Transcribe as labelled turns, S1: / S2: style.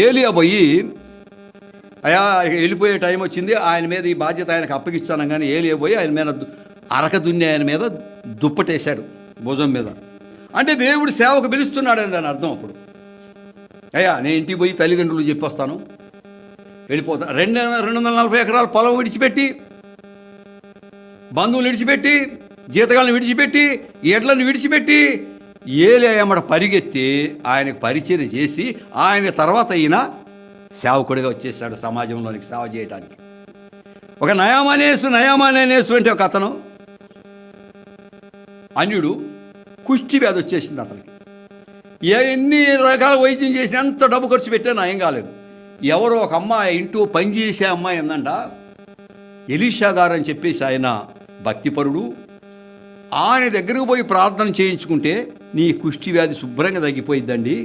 S1: ఏలియా పోయి, అయా వెళ్ళిపోయే టైం వచ్చింది, ఆయన మీద ఈ బాధ్యత ఆయనకు అప్పగిచ్చాను. కానీ ఏలియా పోయి ఆయన మీద అరక దున్ని ఆయన మీద దుప్పటేశాడు భుజం మీద. అంటే దేవుడు సేవకు పిలుస్తున్నాడని దాని అర్థం. అప్పుడు అయ్యా నేను ఇంటికి పోయి తల్లిదండ్రులు చెప్పొస్తాను, వెళ్ళిపోతాను. 240 ఎకరాల పొలం విడిచిపెట్టి, బంధువులు విడిచిపెట్టి, జీతగాళ్ళని విడిచిపెట్టి, ఎడ్లను విడిచిపెట్టి ఏలియా ఎమ్మడ పరిగెత్తి ఆయనకు పరిచయం చేసి ఆయన తర్వాత ఈయన సేవకుడిగా వచ్చేసాడు సమాజంలోనికి సేవ చేయడానికి. ఒక నయామానేసు అంటే ఒక అతను అన్యుడు, కుష్టి వ్యాధి వచ్చేసింది అతనికి. ఎన్ని రకాల వైద్యం చేసినా, ఎంత డబ్బు ఖర్చు పెట్టా నయం కాలేదు. ఎవరో ఒక అమ్మాయి, ఇంటూ పనిచేసే అమ్మాయి ఉందంట, ఎలీషా గారు అని చెప్పేసి ఆయన భక్తిపరుడు. ఆయన దగ్గరకు పోయి ప్రార్థన చేయించుకుంటే నీ కుష్టి వ్యాధి శుభ్రంగా తగ్గిపోయిద్దండి